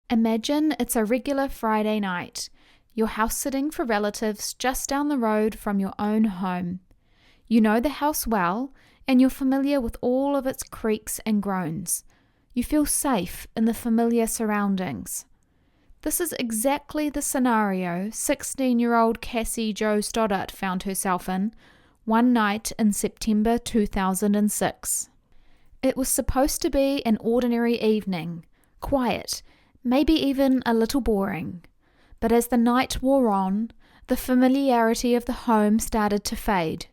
Imagine it's a regular Friday night. You're house-sitting for relatives just down the road from your own home. You know the house well, and you're familiar with all of its creaks and groans. You feel safe in the familiar surroundings. This is exactly the scenario 16-year-old Cassie Jo Stoddart found herself in one night in September 2006. It was supposed to be an ordinary evening, quiet, maybe even a little boring. But as the night wore on, the familiarity of the home started to fade.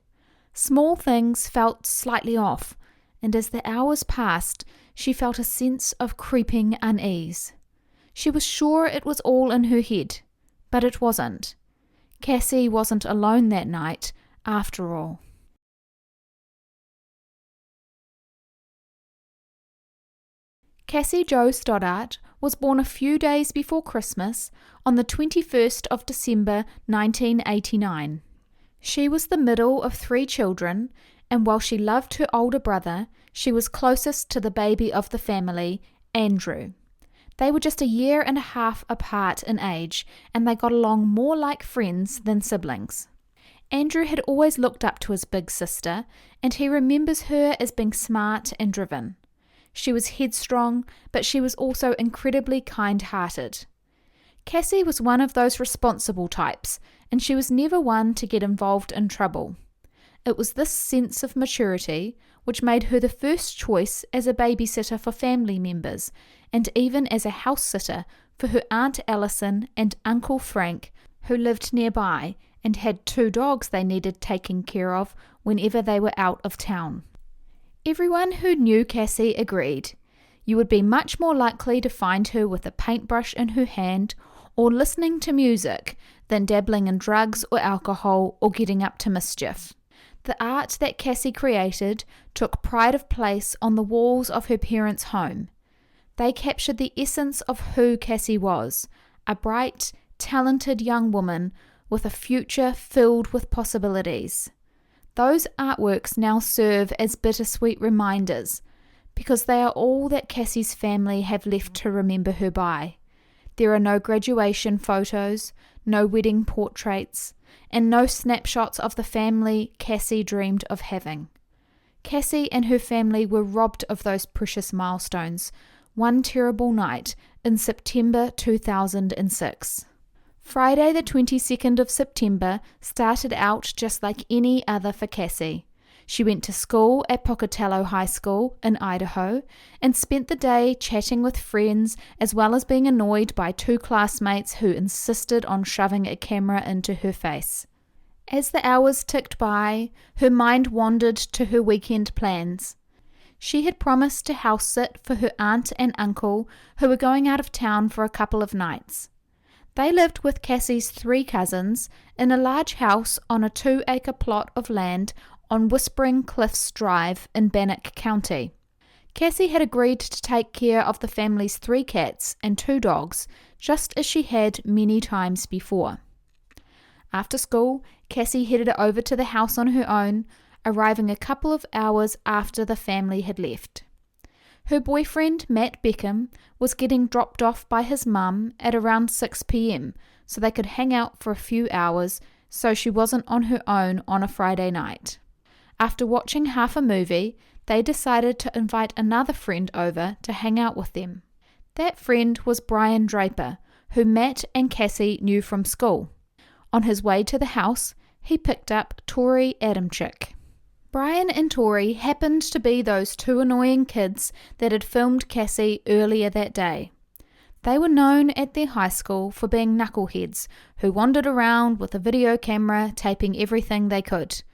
Small things felt slightly off, and as the hours passed, she felt a sense of creeping unease. She was sure it was all in her head, but it wasn't. Cassie wasn't alone that night, after all. Cassie Jo Stoddart was born a few days before Christmas on the 21st of December 1989. She was the middle of 3 children, and while she loved her older brother, she was closest to the baby of the family, Andrew. They were just a year and a half apart in age, and they got along more like friends than siblings. Andrew had always looked up to his big sister, and he remembers her as being smart and driven. She was headstrong, but she was also incredibly kind-hearted. Cassie was one of those responsible types, and she was never one to get involved in trouble. It was this sense of maturity which made her the first choice as a babysitter for family members, and even as a house-sitter for her Aunt Alison and Uncle Frank, who lived nearby and had 2 dogs they needed taking care of whenever they were out of town. Everyone who knew Cassie agreed. You would be much more likely to find her with a paintbrush in her hand or listening to music than dabbling in drugs or alcohol or getting up to mischief. The art that Cassie created took pride of place on the walls of her parents' home. They captured the essence of who Cassie was, a bright, talented young woman with a future filled with possibilities. Those artworks now serve as bittersweet reminders, because they are all that Cassie's family have left to remember her by. There are no graduation photos, no wedding portraits, and no snapshots of the family Cassie dreamed of having. Cassie and her family were robbed of those precious milestones one terrible night in September 2006. Friday the 22nd of September started out just like any other for Cassie. She went to school at Pocatello High School in Idaho and spent the day chatting with friends as well as being annoyed by 2 classmates who insisted on shoving a camera into her face. As the hours ticked by, her mind wandered to her weekend plans. She had promised to house sit for her aunt and uncle who were going out of town for a couple of nights. They lived with Cassie's 3 cousins in a large house on a 2-acre plot of land on Whispering Cliffs Drive in Bannock County. Cassie had agreed to take care of the family's 3 cats and 2 dogs, just as she had many times before. After school, Cassie headed over to the house on her own, arriving a couple of hours after the family had left. Her boyfriend, Matt Beckham, was getting dropped off by his mum at around 6 p.m, so they could hang out for a few hours so she wasn't on her own on a Friday night. After watching half a movie, they decided to invite another friend over to hang out with them. That friend was Brian Draper, who Matt and Cassie knew from school. On his way to the house, he picked up Tori Adamczyk. Brian and Tori happened to be those 2 annoying kids that had filmed Cassie earlier that day. They were known at their high school for being knuckleheads who wandered around with a video camera taping everything they could.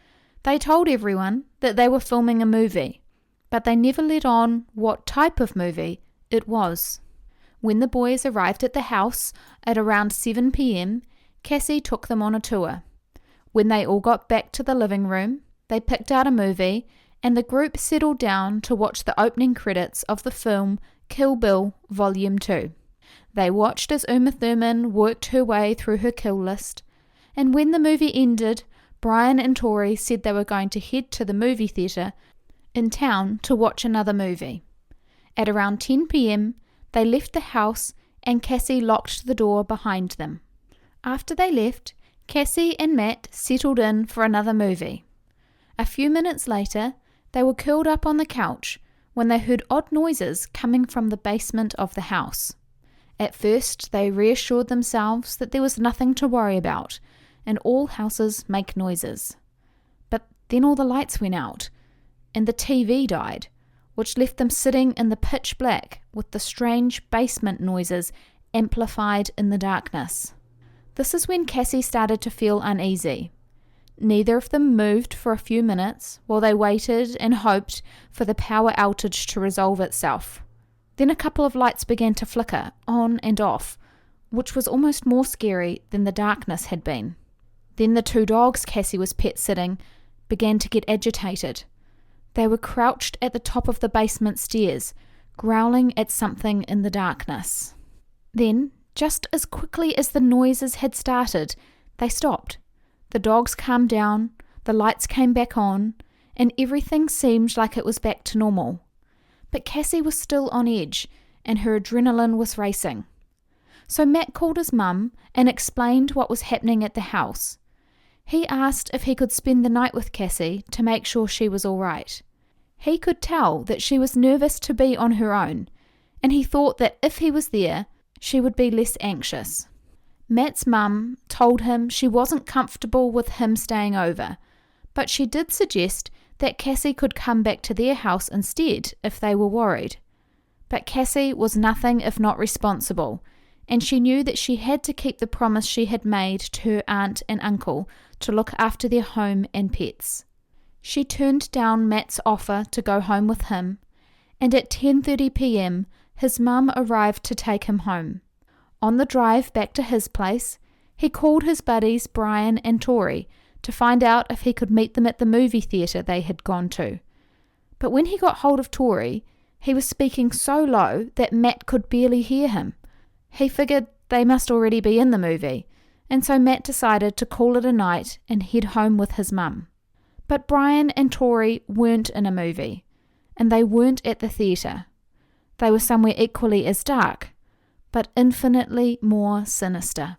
They told everyone that they were filming a movie, but they never let on what type of movie it was. When the boys arrived at the house at around 7 p.m, Cassie took them on a tour. When they all got back to the living room, they picked out a movie, and the group settled down to watch the opening credits of the film Kill Bill Volume 2. They watched as Uma Thurman worked her way through her kill list, and when the movie ended, Brian and Tori said they were going to head to the movie theatre in town to watch another movie. At around 10 p.m, they left the house and Cassie locked the door behind them. After they left, Cassie and Matt settled in for another movie. A few minutes later, they were curled up on the couch when they heard odd noises coming from the basement of the house. At first, they reassured themselves that there was nothing to worry about, and all houses make noises. But then all the lights went out, and the TV died, which left them sitting in the pitch black with the strange basement noises amplified in the darkness. This is when Cassie started to feel uneasy. Neither of them moved for a few minutes while they waited and hoped for the power outage to resolve itself. Then a couple of lights began to flicker on and off, which was almost more scary than the darkness had been. Then the two dogs Cassie was pet-sitting began to get agitated. They were crouched at the top of the basement stairs, growling at something in the darkness. Then, just as quickly as the noises had started, they stopped. The dogs calmed down, the lights came back on, and everything seemed like it was back to normal. But Cassie was still on edge, and her adrenaline was racing. So Matt called his mum and explained what was happening at the house. He asked if he could spend the night with Cassie to make sure she was all right. He could tell that she was nervous to be on her own, and he thought that if he was there, she would be less anxious. Matt's mum told him she wasn't comfortable with him staying over, but she did suggest that Cassie could come back to their house instead if they were worried. But Cassie was nothing if not responsible, and she knew that she had to keep the promise she had made to her aunt and uncle to look after their home and pets. She turned down Matt's offer to go home with him, and at 10:30 p.m. his mum arrived to take him home. On the drive back to his place, he called his buddies Brian and Tori to find out if he could meet them at the movie theatre they had gone to. But when he got hold of Tori, he was speaking so low that Matt could barely hear him. He figured they must already be in the movie, and so Matt decided to call it a night and head home with his mum. But Brian and Tori weren't in a movie, and they weren't at the theatre. They were somewhere equally as dark, but infinitely more sinister.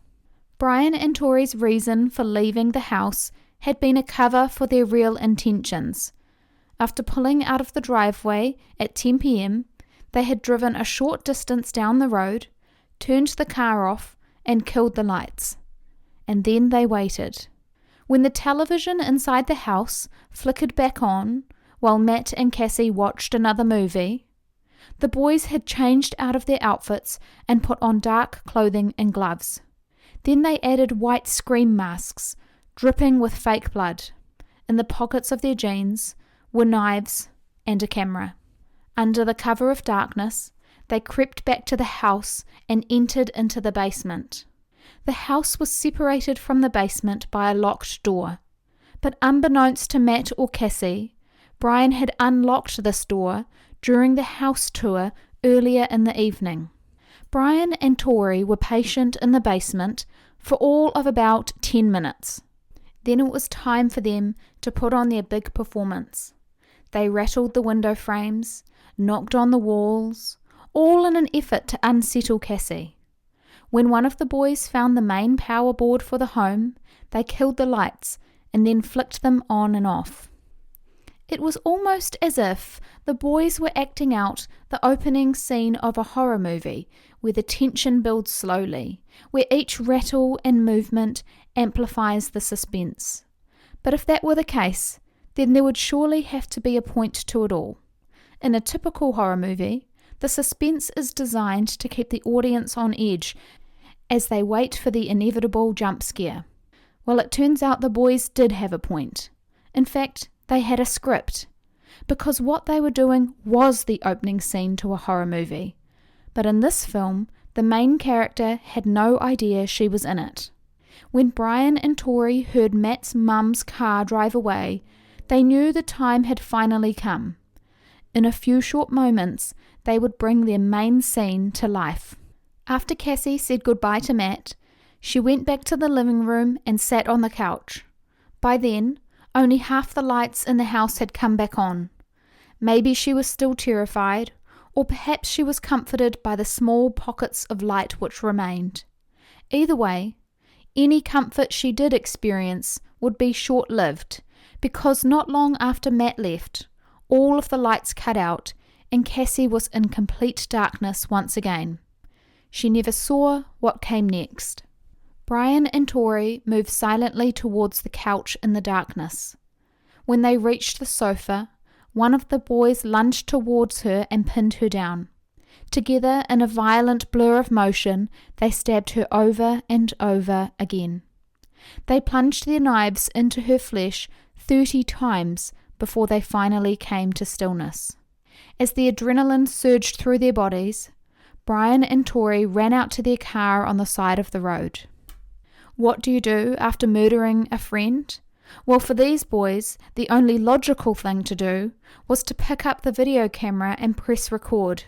Brian and Tori's reason for leaving the house had been a cover for their real intentions. After pulling out of the driveway at 10 p.m, they had driven a short distance down the road, turned the car off, and killed the lights. And then they waited. When the television inside the house flickered back on, while Matt and Cassie watched another movie, the boys had changed out of their outfits and put on dark clothing and gloves. Then they added white scream masks, dripping with fake blood. In the pockets of their jeans were knives and a camera. Under the cover of darkness, they crept back to the house and entered into the basement. The house was separated from the basement by a locked door. But unbeknownst to Matt or Cassie, Brian had unlocked this door during the house tour earlier in the evening. Brian and Tori were patient in the basement for all of about 10 minutes. Then it was time for them to put on their big performance. They rattled the window frames, knocked on the walls, all in an effort to unsettle Cassie. When one of the boys found the main power board for the home, they killed the lights and then flicked them on and off. It was almost as if the boys were acting out the opening scene of a horror movie, where the tension builds slowly, where each rattle and movement amplifies the suspense. But if that were the case, then there would surely have to be a point to it all. In a typical horror movie, the suspense is designed to keep the audience on edge as they wait for the inevitable jump scare. Well, it turns out the boys did have a point. In fact, they had a script, because what they were doing was the opening scene to a horror movie. But in this film, the main character had no idea she was in it. When Brian and Tori heard Matt's mum's car drive away, they knew the time had finally come. In a few short moments, they would bring their main scene to life. After Cassie said goodbye to Matt, she went back to the living room and sat on the couch. By then, only half the lights in the house had come back on. Maybe she was still terrified, or perhaps she was comforted by the small pockets of light which remained. Either way, any comfort she did experience would be short-lived, because not long after Matt left, all of the lights cut out and Cassie was in complete darkness once again. She never saw what came next. Brian and Tori moved silently towards the couch in the darkness. When they reached the sofa, one of the boys lunged towards her and pinned her down. Together, in a violent blur of motion, they stabbed her over and over again. They plunged their knives into her flesh 30 times before they finally came to stillness. As the adrenaline surged through their bodies, Brian and Tori ran out to their car on the side of the road. What do you do after murdering a friend? Well, for these boys, the only logical thing to do was to pick up the video camera and press record.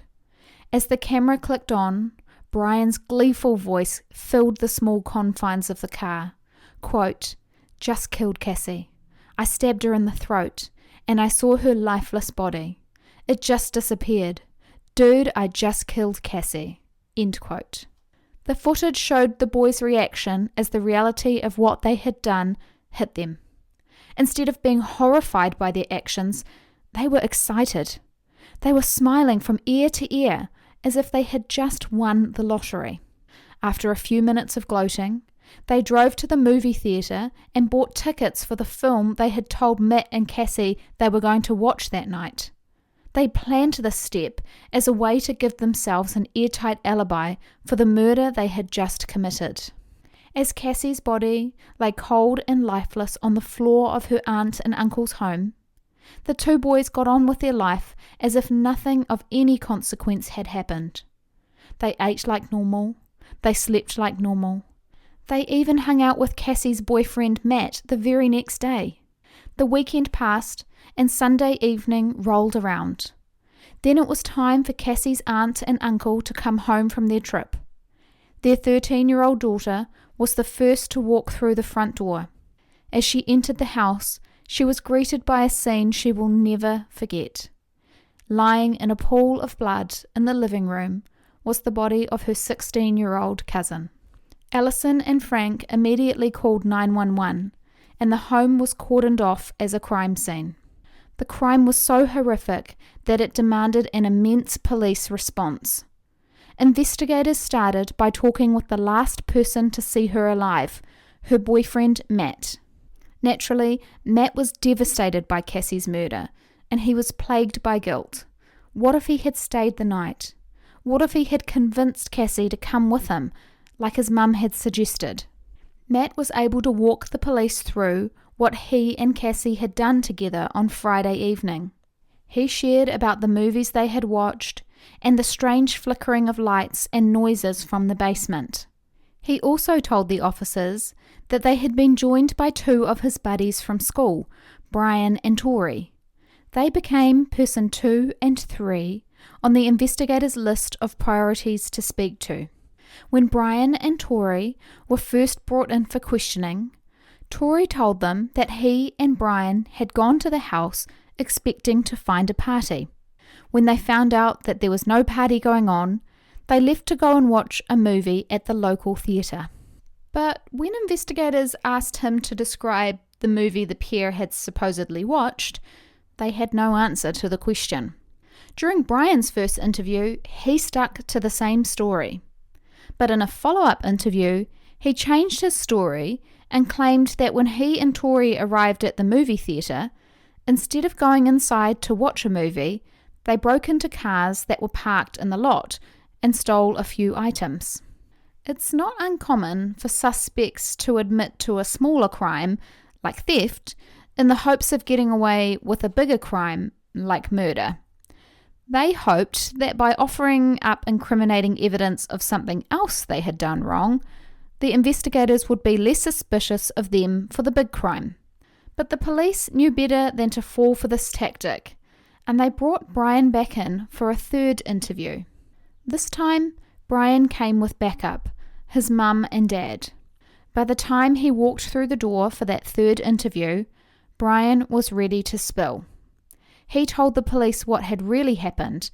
As the camera clicked on, Brian's gleeful voice filled the small confines of the car. Quote, "Just killed Cassie. I stabbed her in the throat, and I saw her lifeless body. It just disappeared. Dude, I just killed Cassie." End quote. The footage showed the boys' reaction as the reality of what they had done hit them. Instead of being horrified by their actions, they were excited. They were smiling from ear to ear as if they had just won the lottery. After a few minutes of gloating, they drove to the movie theatre and bought tickets for the film they had told Matt and Cassie they were going to watch that night. They planned this step as a way to give themselves an airtight alibi for the murder they had just committed. As Cassie's body lay cold and lifeless on the floor of her aunt and uncle's home, the two boys got on with their life as if nothing of any consequence had happened. They ate like normal. They slept like normal. They even hung out with Cassie's boyfriend Matt the very next day. The weekend passed and Sunday evening rolled around. Then it was time for Cassie's aunt and uncle to come home from their trip. Their 13-year-old daughter was the first to walk through the front door. As she entered the house, she was greeted by a scene she will never forget. Lying in a pool of blood in the living room was the body of her 16-year-old cousin. Alison and Frank immediately called 911, and the home was cordoned off as a crime scene. The crime was so horrific that it demanded an immense police response. Investigators started by talking with the last person to see her alive, her boyfriend Matt. Naturally, Matt was devastated by Cassie's murder, and he was plagued by guilt. What if he had stayed the night? What if he had convinced Cassie to come with him, like his mum had suggested? Matt was able to walk the police through what he and Cassie had done together on Friday evening. He shared about the movies they had watched and the strange flickering of lights and noises from the basement. He also told the officers that they had been joined by two of his buddies from school, Brian and Tori. They became person 2 and 3 on the investigators' list of priorities to speak to. When Brian and Tori were first brought in for questioning, Tori told them that he and Brian had gone to the house expecting to find a party. When they found out that there was no party going on, they left to go and watch a movie at the local theatre. But when investigators asked him to describe the movie the pair had supposedly watched, they had no answer to the question. During Brian's first interview, he stuck to the same story. But in a follow-up interview, he changed his story and claimed that when he and Tori arrived at the movie theatre, instead of going inside to watch a movie, they broke into cars that were parked in the lot and stole a few items. It's not uncommon for suspects to admit to a smaller crime, like theft, in the hopes of getting away with a bigger crime, like murder. They hoped that by offering up incriminating evidence of something else they had done wrong, the investigators would be less suspicious of them for the big crime. But the police knew better than to fall for this tactic, and they brought Brian back in for a third interview. This time, Brian came with backup, his mum and dad. By the time he walked through the door for that third interview, Brian was ready to spill. He told the police what had really happened,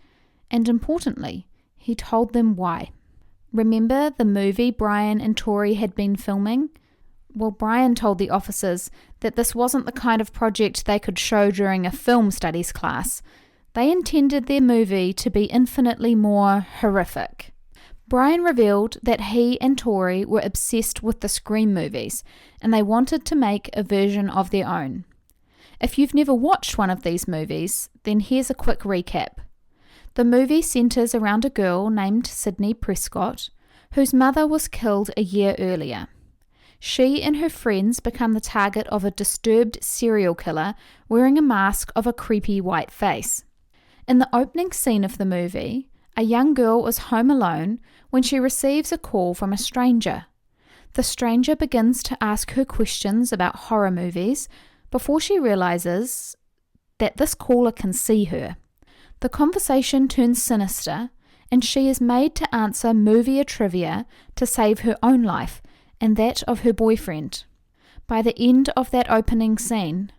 And importantly, he told them why. Remember the movie Brian and Tori had been filming? Well, Brian told the officers that this wasn't the kind of project they could show during a film studies class. They intended their movie to be infinitely more horrific. Brian revealed that he and Tori were obsessed with the Scream movies, and they wanted to make a version of their own. If you've never watched one of these movies, then here's a quick recap. The movie centers around a girl named Sydney Prescott, whose mother was killed a year earlier. She and her friends become the target of a disturbed serial killer wearing a mask of a creepy white face. In the opening scene of the movie, a young girl is home alone when she receives a call from a stranger. The stranger begins to ask her questions about horror movies before she realizes that this caller can see her. The conversation turns sinister, and she is made to answer movie trivia to save her own life and that of her boyfriend. By the end of that opening scene,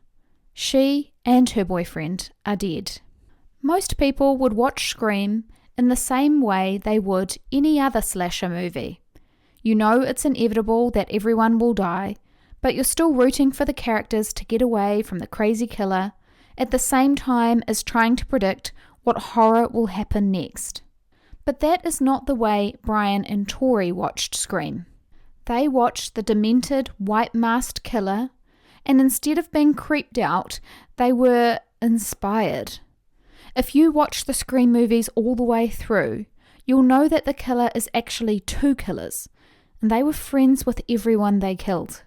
she and her boyfriend are dead. Most people would watch Scream in the same way they would any other slasher movie. You know it's inevitable that everyone will die, but you're still rooting for the characters to get away from the crazy killer at the same time as trying to predict what horror will happen next. But that is not the way Brian and Tori watched Scream. They watched the demented, white-masked killer, and instead of being creeped out, they were inspired. If you watch the Scream movies all the way through, you'll know that the killer is actually two killers, and they were friends with everyone they killed.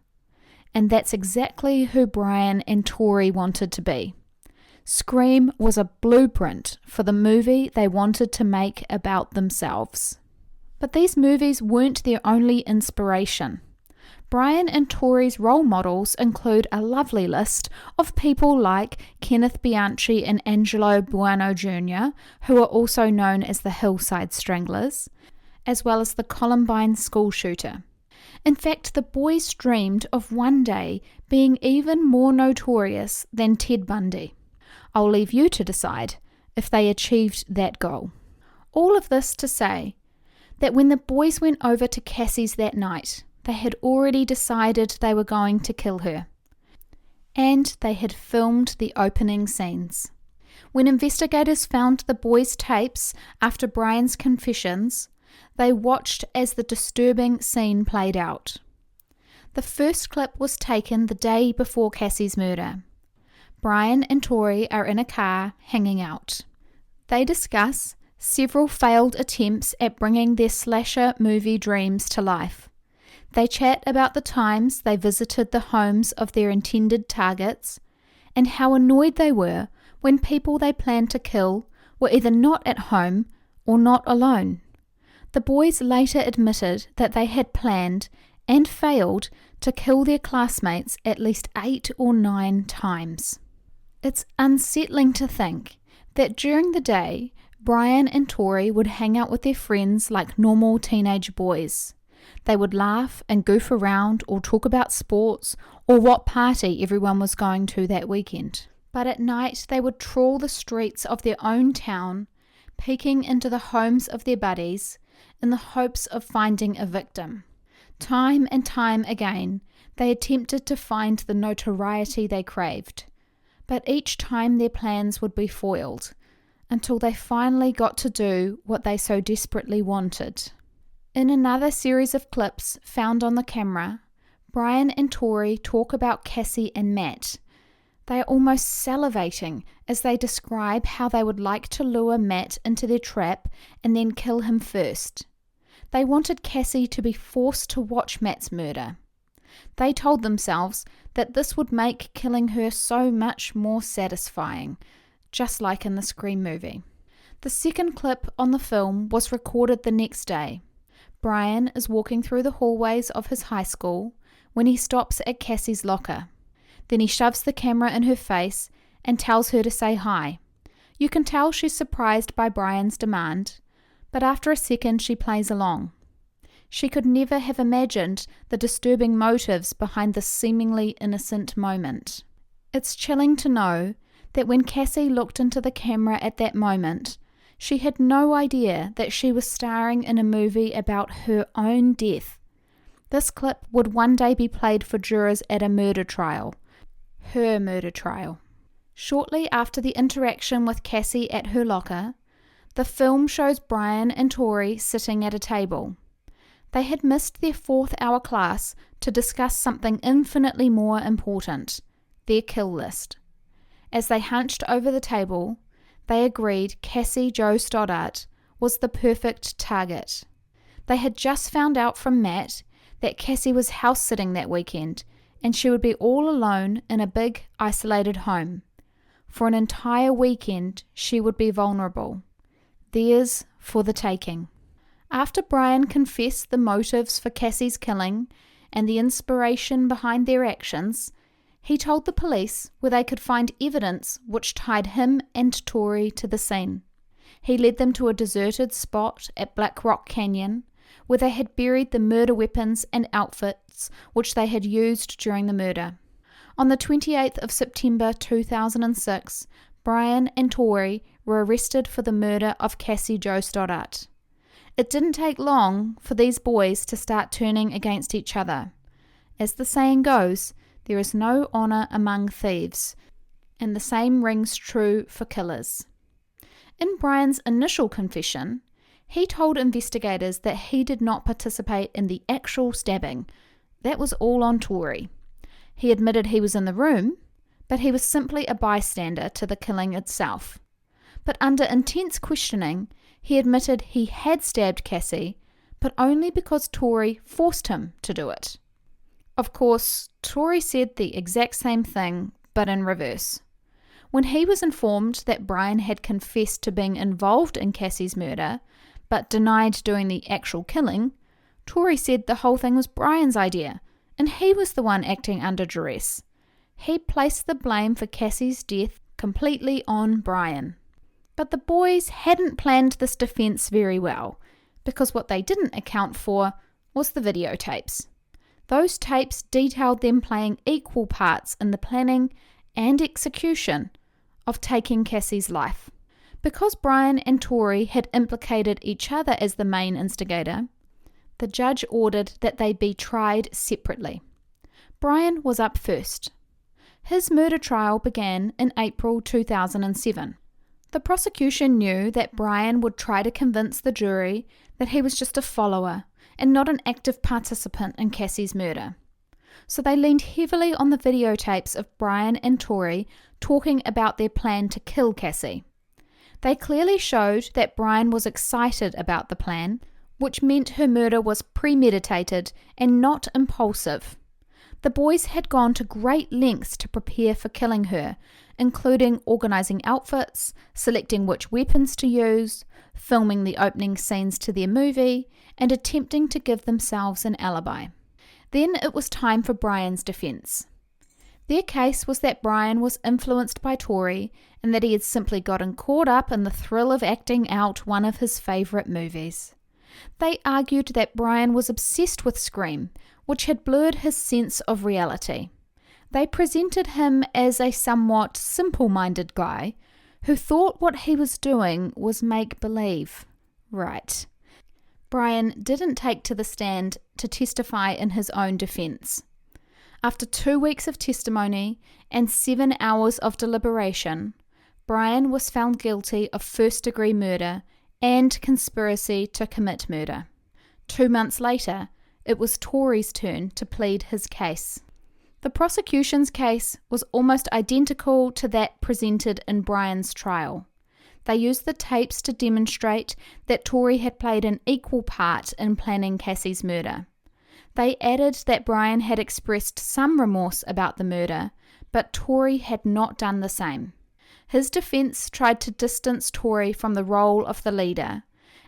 And that's exactly who Brian and Tori wanted to be. Scream was a blueprint for the movie they wanted to make about themselves. But these movies weren't their only inspiration. Brian and Tori's role models include a lovely list of people like Kenneth Bianchi and Angelo Bueno Jr., who are also known as the Hillside Stranglers, as well as the Columbine school shooter. In fact, the boys dreamed of one day being even more notorious than Ted Bundy. I'll leave you to decide if they achieved that goal. All of this to say that when the boys went over to Cassie's that night, they had already decided they were going to kill her. And they had filmed the opening scenes. When investigators found the boys' tapes after Brian's confessions, they watched as the disturbing scene played out. The first clip was taken the day before Cassie's murder. Brian and Tori are in a car hanging out. They discuss several failed attempts at bringing their slasher movie dreams to life. They chat about the times they visited the homes of their intended targets and how annoyed they were when people they planned to kill were either not at home or not alone. The boys later admitted that they had planned and failed to kill their classmates at least 8 or 9 times. It's unsettling to think that during the day, Brian and Tori would hang out with their friends like normal teenage boys. They would laugh and goof around or talk about sports or what party everyone was going to that weekend. But at night they would trawl the streets of their own town, peeking into the homes of their buddies in the hopes of finding a victim. Time and time again, they attempted to find the notoriety they craved. But each time their plans would be foiled, until they finally got to do what they so desperately wanted. In another series of clips found on the camera, Brian and Tori talk about Cassie and Matt. They are almost salivating as they describe how they would like to lure Matt into their trap and then kill him first. They wanted Cassie to be forced to watch Matt's murder. They told themselves that this would make killing her so much more satisfying, just like in the Scream movie. The second clip on the film was recorded the next day. Brian is walking through the hallways of his high school when he stops at Cassie's locker. Then he shoves the camera in her face and tells her to say hi. You can tell she's surprised by Brian's demand, but after a second she plays along. She could never have imagined the disturbing motives behind this seemingly innocent moment. It's chilling to know that when Cassie looked into the camera at that moment, She had no idea that she was starring in a movie about her own death. This clip would one day be played for jurors at a murder trial. Her murder trial. Shortly after the interaction with Cassie at her locker, the film shows Brian and Tori sitting at a table. They had missed their 4th-hour class to discuss something infinitely more important, their kill list. As they hunched over the table, they agreed Cassie Jo Stoddart was the perfect target. They had just found out from Matt that Cassie was house-sitting that weekend, and she would be all alone in a big, isolated home. For an entire weekend, she would be vulnerable. Theirs for the taking. After Brian confessed the motives for Cassie's killing and the inspiration behind their actions, he told the police where they could find evidence which tied him and Tori to the scene. He led them to a deserted spot at Black Rock Canyon, where they had buried the murder weapons and outfits which they had used during the murder. On the 28th of September 2006, Brian and Tori were arrested for the murder of Cassie Jo Stoddart. It didn't take long for these boys to start turning against each other. As the saying goes, there is no honour among thieves, and the same rings true for killers. In Brian's initial confession, he told investigators that he did not participate in the actual stabbing. That was all on Tori. He admitted he was in the room, but he was simply a bystander to the killing itself. But under intense questioning, he admitted he had stabbed Cassie, but only because Tori forced him to do it. Of course, Tori said the exact same thing, but in reverse. When he was informed that Brian had confessed to being involved in Cassie's murder, but denied doing the actual killing, Tori said the whole thing was Brian's idea, and he was the one acting under duress. He placed the blame for Cassie's death completely on Brian. But the boys hadn't planned this defense very well, because what they didn't account for was the videotapes. Those tapes detailed them playing equal parts in the planning and execution of taking Cassie's life. Because Brian and Tori had implicated each other as the main instigator, the judge ordered that they be tried separately. Brian was up first. His murder trial began in April 2007. The prosecution knew that Brian would try to convince the jury that he was just a follower and not an active participant in Cassie's murder. So they leaned heavily on the videotapes of Brian and Tori talking about their plan to kill Cassie. They clearly showed that Brian was excited about the plan, which meant her murder was premeditated and not impulsive. The boys had gone to great lengths to prepare for killing her, including organising outfits, selecting which weapons to use, filming the opening scenes to their movie, and attempting to give themselves an alibi. Then it was time for Brian's defence. Their case was that Brian was influenced by Tori and that he had simply gotten caught up in the thrill of acting out one of his favourite movies. They argued that Brian was obsessed with Scream, which had blurred his sense of reality. They presented him as a somewhat simple-minded guy who thought what he was doing was make-believe. Right. Brian didn't take to the stand to testify in his own defence. After 2 weeks of testimony and 7 hours of deliberation, Brian was found guilty of first-degree murder and conspiracy to commit murder. 2 months later, it was Tori's turn to plead his case. The prosecution's case was almost identical to that presented in Brian's trial. They used the tapes to demonstrate that Tori had played an equal part in planning Cassie's murder. They added that Brian had expressed some remorse about the murder, but Tori had not done the same. His defense tried to distance Tori from the role of the leader,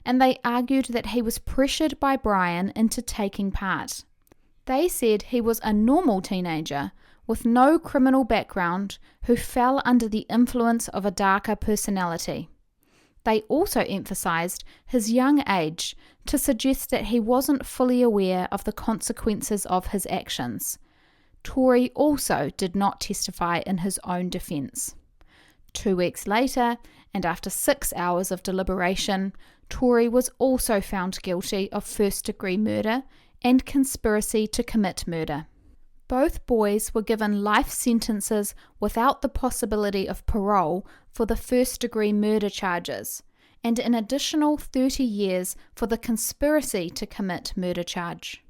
and they argued that he was pressured by Brian into taking part. They said he was a normal teenager with no criminal background who fell under the influence of a darker personality. They also emphasized his young age to suggest that he wasn't fully aware of the consequences of his actions. Tori also did not testify in his own defense. 2 weeks later, and after 6 hours of deliberation, Tory was also found guilty of first-degree murder and conspiracy to commit murder. Both boys were given life sentences without the possibility of parole for the first-degree murder charges, and an additional 30 years for the conspiracy to commit murder charge.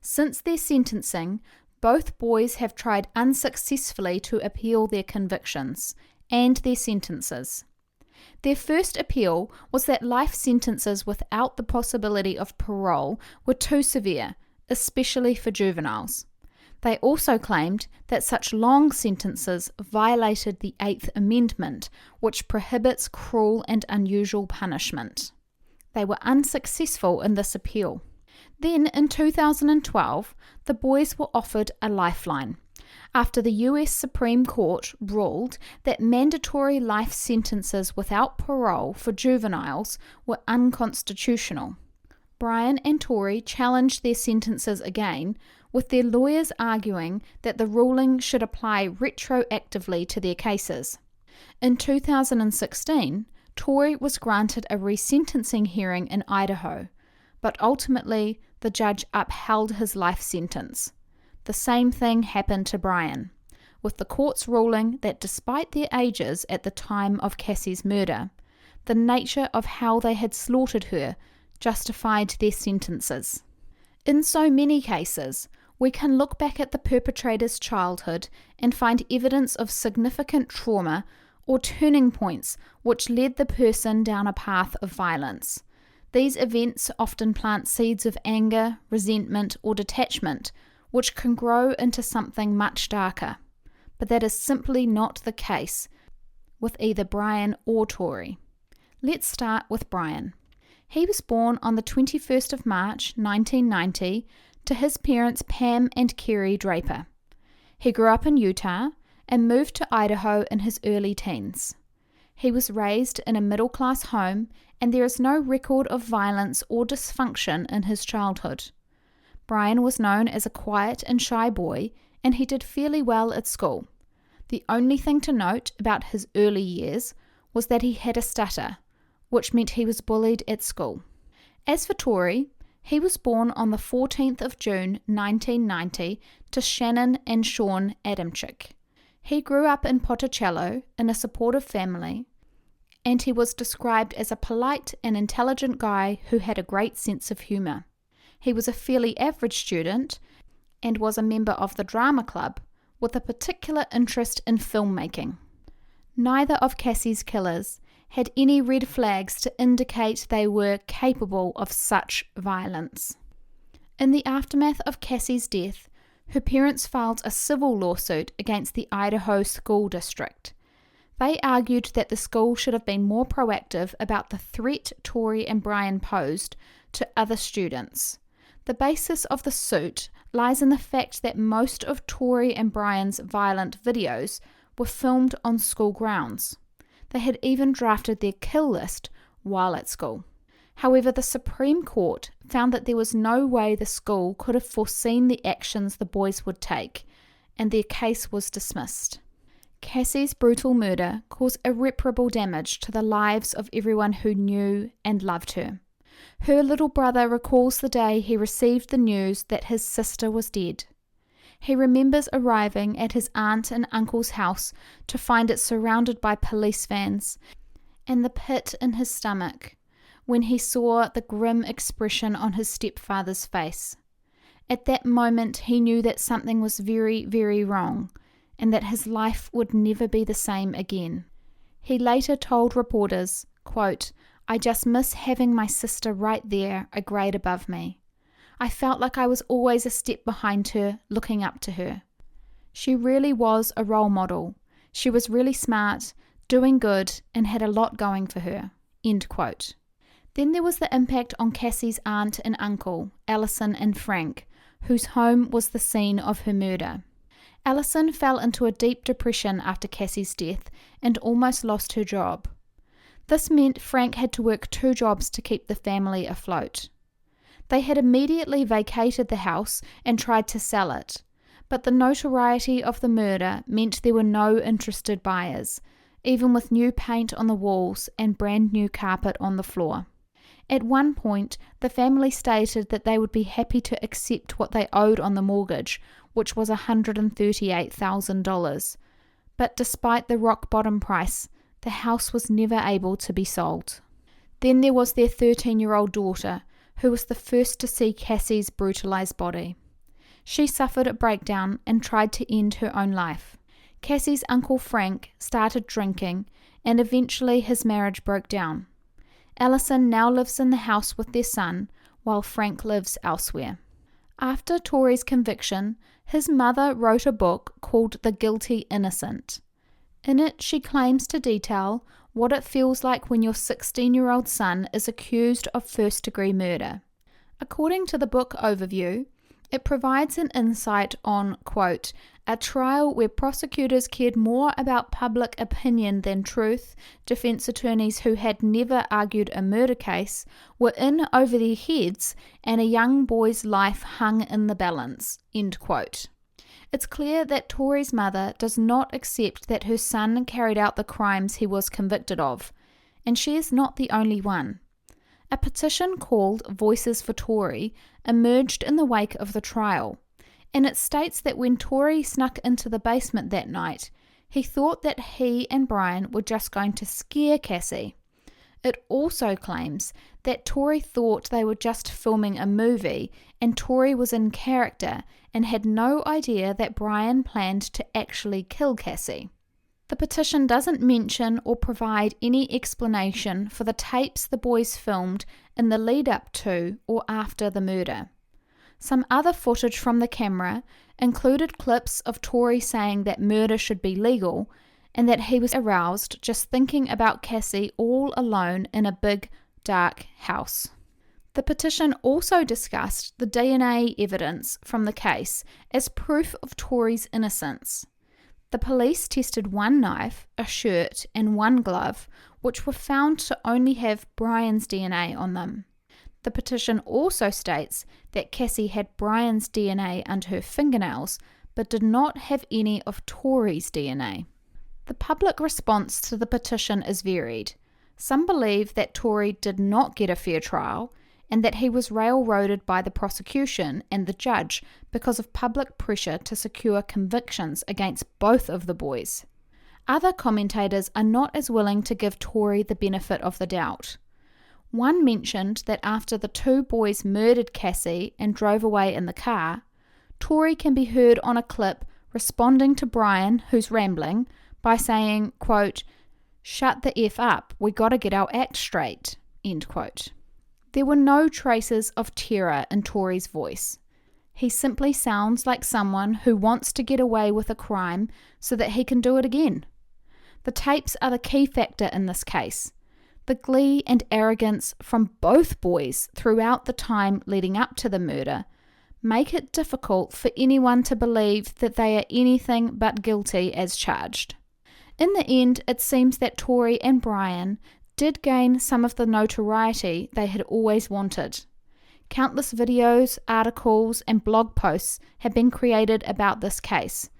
Since their sentencing, both boys have tried unsuccessfully to appeal their convictions and their sentences. Their first appeal was that life sentences without the possibility of parole were too severe, especially for juveniles. They also claimed that such long sentences violated the Eighth Amendment, which prohibits cruel and unusual punishment. They were unsuccessful in this appeal. Then, in 2012, the boys were offered a lifeline, after the US Supreme Court ruled that mandatory life sentences without parole for juveniles were unconstitutional. Brian and Tory challenged their sentences again, with their lawyers arguing that the ruling should apply retroactively to their cases. In 2016, Tory was granted a resentencing hearing in Idaho, but ultimately the judge upheld his life sentence. The same thing happened to Brian, with the court's ruling that despite their ages at the time of Cassie's murder, the nature of how they had slaughtered her justified their sentences. In so many cases, we can look back at the perpetrator's childhood and find evidence of significant trauma or turning points which led the person down a path of violence. These events often plant seeds of anger, resentment, or detachment, which can grow into something much darker. But that is simply not the case with either Brian or Tory. Let's start with Brian. He was born on the 21st of March 1990 to his parents Pam and Kerry Draper. He grew up in Utah and moved to Idaho in his early teens. He was raised in a middle-class home, and there is no record of violence or dysfunction in his childhood. Brian was known as a quiet and shy boy, and he did fairly well at school. The only thing to note about his early years was that he had a stutter, which meant he was bullied at school. As for Tory, he was born on the 14th of June 1990 to Shannon and Sean Adamczyk. He grew up in Ponticello in a supportive family, and he was described as a polite and intelligent guy who had a great sense of humour. He was a fairly average student and was a member of the drama club with a particular interest in filmmaking. Neither of Cassie's killers had any red flags to indicate they were capable of such violence. In the aftermath of Cassie's death, her parents filed a civil lawsuit against the Idaho School District. They argued that the school should have been more proactive about the threat Tory and Brian posed to other students. The basis of the suit lies in the fact that most of Tory and Brian's violent videos were filmed on school grounds. They had even drafted their kill list while at school. However, the Supreme Court found that there was no way the school could have foreseen the actions the boys would take, and their case was dismissed. Cassie's brutal murder caused irreparable damage to the lives of everyone who knew and loved her. Her little brother recalls the day he received the news that his sister was dead. He remembers arriving at his aunt and uncle's house to find it surrounded by police vans, and the pit in his stomach when he saw the grim expression on his stepfather's face. At that moment he knew that something was very, very wrong, and that his life would never be the same again. He later told reporters, quote, "I just miss having my sister right there, a grade above me. I felt like I was always a step behind her, looking up to her. She really was a role model. She was really smart, doing good, and had a lot going for her." End quote. Then there was the impact on Cassie's aunt and uncle, Allison and Frank, whose home was the scene of her murder. Allison fell into a deep depression after Cassie's death and almost lost her job. This meant Frank had to work 2 jobs to keep the family afloat. They had immediately vacated the house and tried to sell it, but the notoriety of the murder meant there were no interested buyers, even with new paint on the walls and brand new carpet on the floor. At one point, the family stated that they would be happy to accept what they owed on the mortgage, which was $138,000. But despite the rock-bottom price, the house was never able to be sold. Then there was their 13-year-old daughter, who was the first to see Cassie's brutalized body. She suffered a breakdown and tried to end her own life. Cassie's uncle Frank started drinking, and eventually his marriage broke down. Allison now lives in the house with their son, while Frank lives elsewhere. After Tori's conviction, his mother wrote a book called The Guilty Innocent. In it, she claims to detail what it feels like when your 16-year-old son is accused of first-degree murder. According to the book overview, it provides an insight on, quote, a trial where prosecutors cared more about public opinion than truth, defense attorneys who had never argued a murder case were in over their heads, and a young boy's life hung in the balance, end quote. It's clear that Tori's mother does not accept that her son carried out the crimes he was convicted of, and she is not the only one. A petition called Voices for Tori emerged in the wake of the trial, and it states that when Tori snuck into the basement that night, he thought that he and Brian were just going to scare Cassie. It also claims that Tori thought they were just filming a movie and Tori was in character and had no idea that Brian planned to actually kill Cassie. The petition doesn't mention or provide any explanation for the tapes the boys filmed in the lead up to or after the murder. Some other footage from the camera included clips of Tori saying that murder should be legal and that he was aroused just thinking about Cassie all alone in a big, dark house. The petition also discussed the DNA evidence from the case as proof of Tori's innocence. The police tested one knife, a shirt, and one glove, which were found to only have Brian's DNA on them. The petition also states that Cassie had Brian's DNA under her fingernails, but did not have any of Tori's DNA. The public response to the petition is varied. Some believe that Tori did not get a fair trial, and that he was railroaded by the prosecution and the judge because of public pressure to secure convictions against both of the boys. Other commentators are not as willing to give Tori the benefit of the doubt. One mentioned that after the two boys murdered Cassie and drove away in the car, Tori can be heard on a clip responding to Brian, who's rambling, by saying, quote, "Shut the F up, we gotta get our act straight," end quote. There were no traces of terror in Tori's voice. He simply sounds like someone who wants to get away with a crime so that he can do it again. The tapes are the key factor in this case. The glee and arrogance from both boys throughout the time leading up to the murder make it difficult for anyone to believe that they are anything but guilty as charged. In the end, it seems that Tori and Brian did gain some of the notoriety they had always wanted. Countless videos, articles, and blog posts have been created about this case.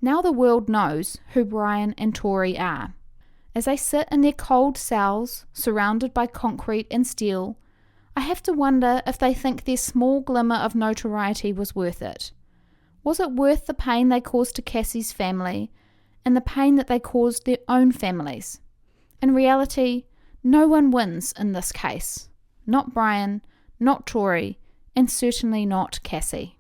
Now the world knows who Brian and Tori are. As they sit in their cold cells, surrounded by concrete and steel, I have to wonder if they think their small glimmer of notoriety was worth it. Was it worth the pain they caused to Cassie's family, and the pain that they caused their own families? In reality, no one wins in this case. Not Brian, not Tori, and certainly not Cassie.